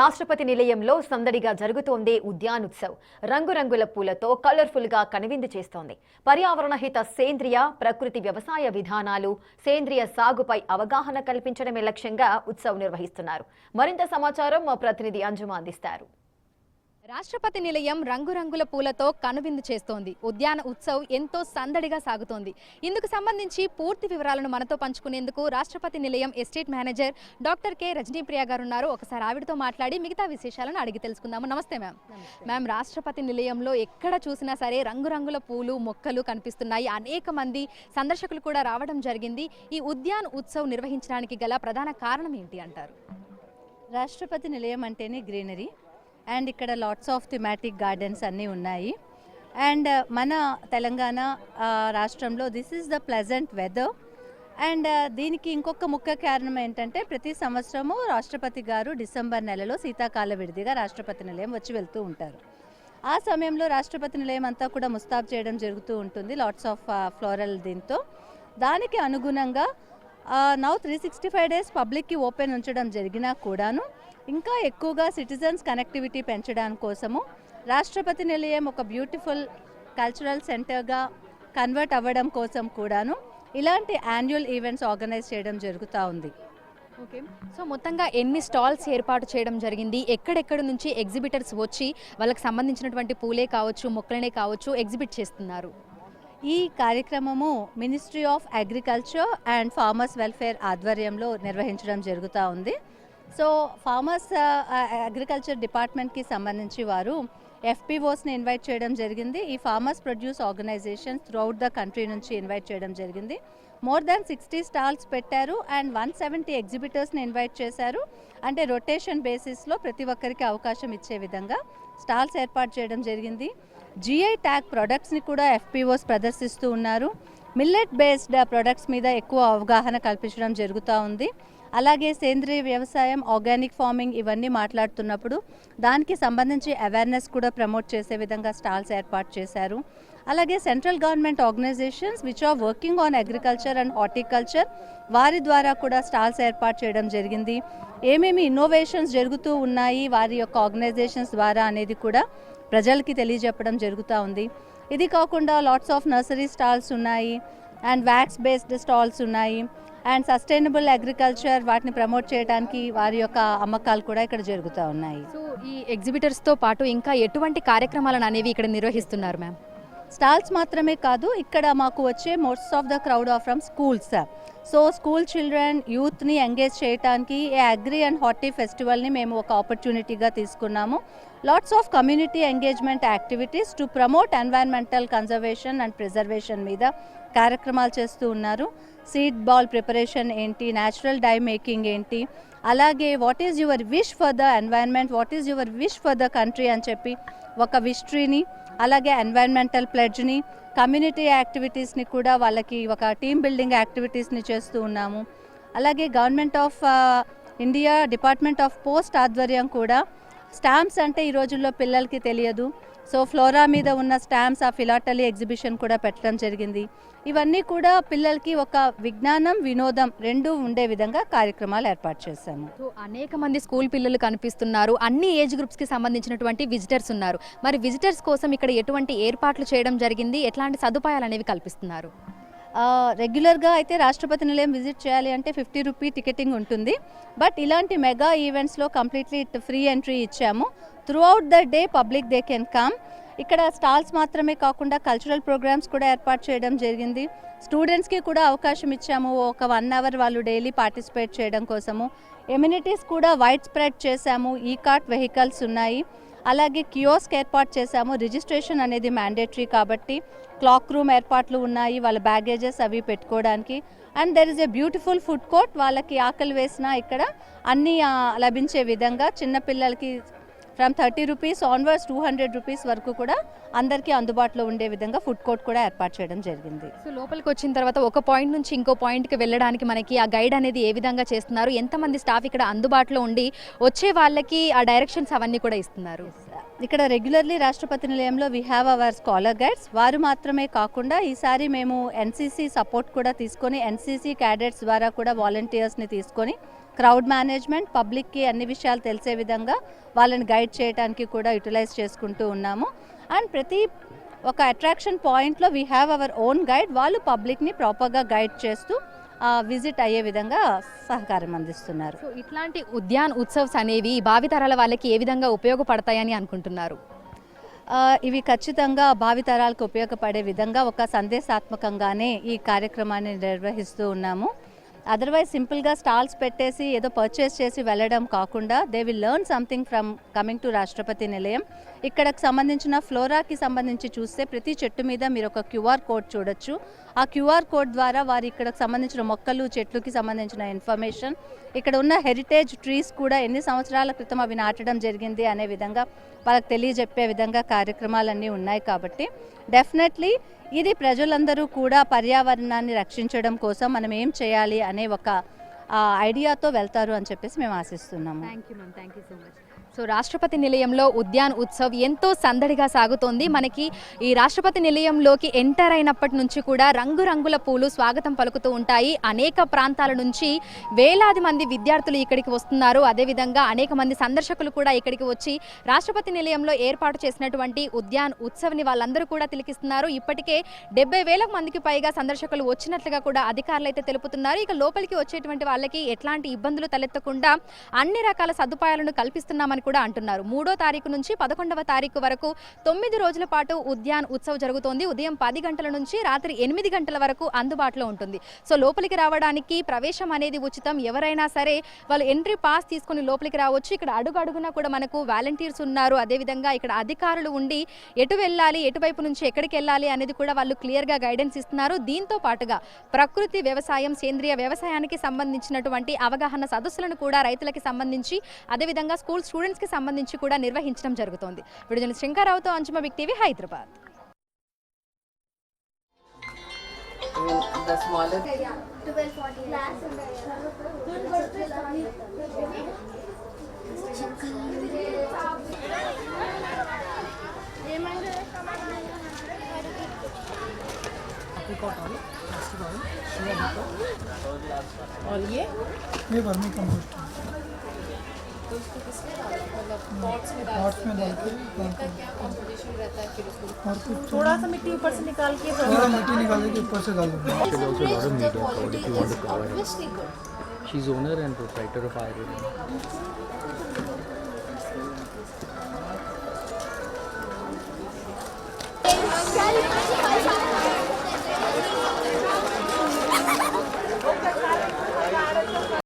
రాష్ట్రపతి నిలయంలో సందడిగా జరుగుతోంది ఉద్యానోత్సవ్. రంగురంగుల పూలతో కలర్ఫుల్ గా కనువిందు చేస్తోంది. పర్యావరణ హిత సేంద్రియ ప్రకృతి వ్యవసాయ విధానాలు, సేంద్రియ సాగుపై అవగాహన కల్పించడమే లక్ష్యంగా ఉత్సవ్ నిర్వహిస్తున్నారు. మరింత సమాచారం మా ప్రతినిధి అంజుమ అందిస్తారు. రాష్ట్రపతి నిలయం రంగురంగుల పూలతో కనువిందు చేస్తోంది. ఉద్యాన ఉత్సవ్ ఎంతో సందడిగా సాగుతోంది. ఇందుకు సంబంధించి పూర్తి వివరాలను మనతో పంచుకునేందుకు రాష్ట్రపతి నిలయం estate manager doctor K Rajanipriya గారు ఉన్నారు. ఒకసారి ఆవిడతో మాట్లాడి మిగతా విశేషాలను అడిగి తెలుసుకుందాము. నమస్తే మ్యామ్. మ్యామ్, రాష్ట్రపతి నిలయంలో ఎక్కడ చూసినా సరే రంగురంగుల పూలు మొక్కలు కనిపిస్తున్నాయి. అనేక మంది సందర్శకులు కూడా రావడం జరిగింది. ఈ ఉద్యాన ఉత్సవ్ నిర్వహించడానికి గల ప్రధాన కారణం ఏంటి అంటారు? రాష్ట్రపతి నిలయం అంటేనే గ్రీనరీ అండ్ ఇక్కడ లాట్స్ ఆఫ్ థిమాటిక్ గార్డెన్స్ అన్నీ ఉన్నాయి. అండ్ మన తెలంగాణ రాష్ట్రంలో this is the pleasant weather. And దీనికి ఇంకొక ముఖ్య కారణం ఏంటంటే ప్రతి సంవత్సరము రాష్ట్రపతి గారు డిసెంబర్ నెలలో శీతాకాల విడిదిగా రాష్ట్రపతి నిలయం వచ్చి వెళ్తూ ఉంటారు. ఆ సమయంలో రాష్ట్రపతి నిలయం అంతా కూడా ముస్తాబు చేయడం జరుగుతూ ఉంటుంది లాట్స్ ఆఫ్ ఫ్లోరల్ దీంతో. దానికి అనుగుణంగా నౌ 365 డేస్ పబ్లిక్కి ఓపెన్ ఉంచడం జరిగినా కూడాను ఇంకా ఎక్కువగా సిటిజన్స్ కనెక్టివిటీ పెంచడానికి కోసము రాష్ట్రపతి నిలయం ఒక బ్యూటిఫుల్ కల్చరల్ సెంటర్గా కన్వర్ట్ అవ్వడం కోసం కూడాను ఇలాంటి యాన్యువల్ ఈవెంట్స్ ఆర్గనైజ్ చేయడం జరుగుతూ ఉంది. ఓకే, సో మొత్తంగా ఎన్ని స్టాల్స్ ఏర్పాటు చేయడం జరిగింది? ఎక్కడెక్కడ నుంచి ఎగ్జిబిటర్స్ వచ్చి వాళ్ళకి సంబంధించినటువంటి పూలే కావచ్చు, మొక్కలనే కావచ్చు ఎగ్జిబిట్ చేస్తున్నారు? ఈ కార్యక్రమము ministry of agriculture and farmers welfare ఆధ్వర్యంలో నిర్వహించడం జరుగుతూ ఉంది. సో ఫార్మర్స్ అగ్రికల్చర్ డిపార్ట్మెంట్కి సంబంధించి వారు ఎఫ్పిఓస్ని ఇన్వైట్ చేయడం జరిగింది. ఈ farmers produce organisations throughout the country నుంచి ఇన్వైట్ చేయడం జరిగింది. మోర్ దాన్ 60 స్టాల్స్ పెట్టారు అండ్ 170 ఎగ్జిబిటర్స్ని ఇన్వైట్ చేశారు. అంటే రొటేషన్ బేసిస్లో ప్రతి ఒక్కరికి అవకాశం ఇచ్చే విధంగా స్టాల్స్ ఏర్పాటు చేయడం జరిగింది. జిఐ ట్యాగ్ ప్రొడక్ట్స్ని కూడా ఎఫ్పిఓస్ ప్రదర్శిస్తూ ఉన్నారు. మిల్లెట్ బేస్డ్ ప్రొడక్ట్స్ మీద ఎక్కువ అవగాహన కల్పించడం జరుగుతూ ఉంది. అలాగే సేంద్రీయ వ్యవసాయం, ఆర్గానిక్ ఫార్మింగ్ ఇవన్నీ మాట్లాడుతున్నప్పుడు దానికి సంబంధించి అవేర్నెస్ కూడా ప్రమోట్ చేసే విధంగా స్టాల్స్ ఏర్పాటు చేశారు. అలాగే central government organisations which are working on agriculture and horticulture వారి ద్వారా కూడా స్టాల్స్ ఏర్పాటు చేయడం జరిగింది. ఏమేమి ఇన్నోవేషన్స్ జరుగుతూ ఉన్నాయి వారి యొక్క ఆర్గనైజేషన్స్ ద్వారా అనేది కూడా ప్రజలకి తెలియజెప్పడం జరుగుతూ ఉంది. ఇది కాకుండా లాట్స్ ఆఫ్ నర్సరీ స్టాల్స్ ఉన్నాయి అండ్ వ్యాక్స్ బేస్డ్ స్టాల్స్ ఉన్నాయి అండ్ సస్టైనబుల్ అగ్రికల్చర్ వాటిని ప్రమోట్ చేయడానికి వారి యొక్క అమ్మకాలు కూడా ఇక్కడ జరుగుతూ ఉన్నాయి. సో ఈ ఎగ్జిబిటర్స్తో పాటు ఇంకా ఎటువంటి కార్యక్రమాలను అనేవి ఇక్కడ నిర్వహిస్తున్నారు మ్యామ్? స్టాల్స్ మాత్రమే కాదు, ఇక్కడ మాకు వచ్చే most of the crowd are from schools. So school children యూత్ని ఎంగేజ్ చేయడానికి ఈ అగ్రి అండ్ హార్టీ ఫెస్టివల్ని మేము ఒక ఆపర్చునిటీగా తీసుకున్నాము. Lots of community engagement activities to promote environmental conservation and preservation మీద కార్యక్రమాలు చేస్తూ ఉన్నారు. సీడ్ బాల్ ప్రిపరేషన్ ఏంటి, న్యాచురల్ డై మేకింగ్ ఏంటి, అలాగే what is your wish for the environment, what is your wish for the country అని చెప్పి ఒక విష్ ట్రీని, అలాగే ఎన్వైరన్మెంటల్ ప్లెడ్జ్ని, కమ్యూనిటీ యాక్టివిటీస్ని కూడా వాళ్ళకి ఒక టీమ్ బిల్డింగ్ యాక్టివిటీస్ని చేస్తూ ఉన్నాము. అలాగే government of India department of post ఆధ్వర్యం కూడా స్టాంప్స్ అంటే ఈ రోజుల్లో పిల్లలకి తెలియదు. సో ఫ్లోరా మీద ఉన్న స్టాంప్స్ ఆ ఫిలాటలీ ఎగ్జిబిషన్ కూడా పెట్టడం జరిగింది. ఇవన్నీ కూడా పిల్లలకి ఒక విజ్ఞానం, వినోదం రెండూ ఉండే విధంగా కార్యక్రమాలు ఏర్పాటు చేశాము. సో అనేక మంది స్కూల్ పిల్లలు కనిపిస్తున్నారు. అన్ని ఏజ్ గ్రూప్స్కి సంబంధించినటువంటి విజిటర్స్ ఉన్నారు. మరి విజిటర్స్ కోసం ఇక్కడ ఎటువంటి ఏర్పాట్లు చేయడం జరిగింది? ఎట్లాంటి సదుపాయాలు అనేవి కల్పిస్తున్నారు? రెగ్యులర్గా అయితే రాష్ట్రపతి నిలయం విజిట్ చేయాలి అంటే 50 రూపీ టికెటింగ్ ఉంటుంది. బట్ ఇలాంటి మెగా ఈవెంట్స్లో కంప్లీట్లీ ఫ్రీ ఎంట్రీ ఇచ్చాము. Throughout the day public they can come. ఇక్కడ స్టాల్స్ మాత్రమే కాకుండా కల్చరల్ ప్రోగ్రామ్స్ కూడా ఏర్పాటు చేయడం జరిగింది. స్టూడెంట్స్కి కూడా అవకాశం ఇచ్చాము ఒక 1 అవర్ వాళ్ళు డైలీ పార్టిసిపేట్ చేయడం కోసము. ఎమ్యూనిటీస్ కూడా వైడ్ స్ప్రెడ్ చేశాము. ఈ కార్ట్ వెహికల్స్ ఉన్నాయి. అలాగే కియోస్క్ ఏర్పాటు చేశాము. రిజిస్ట్రేషన్ అనేది మ్యాండేటరీ కాబట్టి క్లాక్ రూమ్ ఏర్పాట్లు ఉన్నాయి వాళ్ళ బ్యాగేజెస్ అవి పెట్టుకోవడానికి. And there is a beautiful food court. వాళ్ళకి ఆకలి వేసినా ఇక్కడ అన్నీ లభించే విధంగా చిన్నపిల్లలకి ఫ్రమ్ 30 రూపీస్ ఆన్వర్డ్స్ 200 రూపీస్ వరకు కూడా అందరికీ అందుబాటులో ఉండే విధంగా ఫుడ్ కోర్ట్ కూడా ఏర్పాటు చేయడం జరిగింది. సో లోపలికి వచ్చిన తర్వాత ఒక పాయింట్ నుంచి ఇంకో పాయింట్కి వెళ్ళడానికి మనకి ఆ గైడ్ అనేది ఏ విధంగా చేస్తున్నారు? ఎంతమంది స్టాఫ్ ఇక్కడ అందుబాటులో ఉండి వచ్చే వాళ్ళకి ఆ డైరెక్షన్స్ అవన్నీ కూడా ఇస్తున్నారు? ఇక్కడ రెగ్యులర్లీ రాష్ట్రపతి నిలయంలో we have our scholar guides. వారు మాత్రమే కాకుండా ఈసారి మేము ఎన్సీసీ సపోర్ట్ కూడా తీసుకొని ఎన్సీసీ క్యాడెట్స్ ద్వారా కూడా వాలంటీర్స్ని తీసుకొని క్రౌడ్ మేనేజ్మెంట్, పబ్లిక్కి అన్ని విషయాలు తెలిసే విధంగా వాళ్ళని గైడ్ చేయడానికి కూడా యూటిలైజ్ చేసుకుంటూ ఉన్నాము. అండ్ ప్రతి ఒక అట్రాక్షన్ పాయింట్లో we have our own guide. వాళ్ళు పబ్లిక్ని ప్రాపర్గా గైడ్ చేస్తూ విజిట్ అయ్యే విధంగా సహకారం అందిస్తున్నారు. సో ఇట్లాంటి ఉద్యాన్ ఉత్సవ్స్ అనేవి భావితరాల వాళ్ళకి ఏ విధంగా ఉపయోగపడతాయని అనుకుంటున్నారు? ఇవి ఖచ్చితంగా భావితరాలకు ఉపయోగపడే విధంగా ఒక సందేశాత్మకంగానే ఈ కార్యక్రమాన్ని నిర్వహిస్తూ ఉన్నాము. అదర్వైజ్ సింపుల్గా స్టాల్స్ పెట్టేసి ఏదో పర్చేస్ చేసి వెళ్ళడం కాకుండా they will learn something from coming to రాష్ట్రపతి నిలయం. ఇక్కడకు సంబంధించిన ఫ్లోరాకి సంబంధించి చూస్తే ప్రతి చెట్టు మీద మీరు ఒక క్యూఆర్ కోడ్ చూడొచ్చు. ఆ క్యూఆర్ కోడ్ ద్వారా వారు ఇక్కడకు సంబంధించిన మొక్కలు, చెట్లుకి సంబంధించిన ఇన్ఫర్మేషన్, ఇక్కడ ఉన్న హెరిటేజ్ ట్రీస్ కూడా ఎన్ని సంవత్సరాల క్రితం అవి నాటడం జరిగింది అనే విధంగా వాళ్ళకి తెలియజెప్పే విధంగా కార్యక్రమాలన్నీ ఉన్నాయి. కాబట్టి డెఫినెట్లీ ఇది ప్రజలందరూ కూడా పర్యావరణాన్ని రక్షించడం కోసం మనం ఏం చేయాలి అనే ఒక ఐడియాతో వెళ్తారు అని చెప్పేసి మేము ఆశిస్తున్నాము. Thank you ma'am, thank you so much. So రాష్ట్రపతి నిలయంలో ఉద్యాన్ ఉత్సవ్ ఎంతో సందడిగా సాగుతోంది. మనకి ఈ రాష్ట్రపతి నిలయంలోకి ఎంటర్ అయినప్పటి నుంచి కూడా రంగురంగుల పూలు స్వాగతం పలుకుతూ ఉంటాయి. అనేక ప్రాంతాల నుంచి వేలాది మంది విద్యార్థులు ఇక్కడికి వస్తున్నారు. అదేవిధంగా అనేక మంది సందర్శకులు కూడా ఇక్కడికి వచ్చి రాష్ట్రపతి నిలయంలో ఏర్పాటు చేసినటువంటి ఉద్యాన్ ఉత్సవ్ని వాళ్ళందరూ కూడా తిలకిస్తున్నారు. ఇప్పటికే 70,000 మందికి పైగా సందర్శకులు వచ్చినట్లుగా కూడా అధికారులు అయితే తెలుపుతున్నారు. ఇక లోపలికి వచ్చేటువంటి వాళ్ళకి ఎట్లాంటి ఇబ్బందులు తలెత్తకుండా అన్ని రకాల సదుపాయాలను కల్పిస్తున్నామని కూడా అంటున్నారు. 3వ తారీఖు నుంచి 11వ తారీఖు వరకు 9 రోజుల పాటు ఉద్యాన్ ఉత్సవ్ జరుగుతోంది. ఉదయం 10 గంటల నుంచి రాత్రి 8 గంటల వరకు అందుబాటులో ఉంటుంది. సో లోపలికి రావడానికి ప్రవేశం అనేది ఉచితం. ఎవరైనా సరే వాళ్ళు ఎంట్రీ పాస్ తీసుకుని లోపలికి రావచ్చు. ఇక్కడ అడుగడుగునా కూడా మనకు వాలంటీర్స్ ఉన్నారు. అదేవిధంగా ఇక్కడ అధికారులు ఉండి ఎటు వెళ్ళాలి, ఎటువైపు నుంచి ఎక్కడికి వెళ్ళాలి అనేది కూడా వాళ్ళు క్లియర్గా గైడెన్స్ ఇస్తున్నారు. దీంతో పాటుగా ప్రకృతి వ్యవసాయం, సేంద్రియ వ్యవసాయానికి సంబంధించినటువంటి అవగాహన సదస్సులను కూడా రైతులకి సంబంధించి అదేవిధంగా స్టూడెంట్స్కి సంబంధించి కూడా నిర్వహించడం జరుగుతోంది. వీడియో శంకరావుతో అంజుమ big TV, Hyderabad. The smaller 1240 और ये वर्मी कंपोस्ट पॉट्स में डाल के क्या कॉम्पोजिशन रहता है फिर उसको और कुछ थोड़ा सा मिट्टी ऊपर से निकाल के थोड़ा मिट्टी निकाल के ऊपर से डाल दूँगा. obviously good. She's owner and proprietor of Iron. Celebrate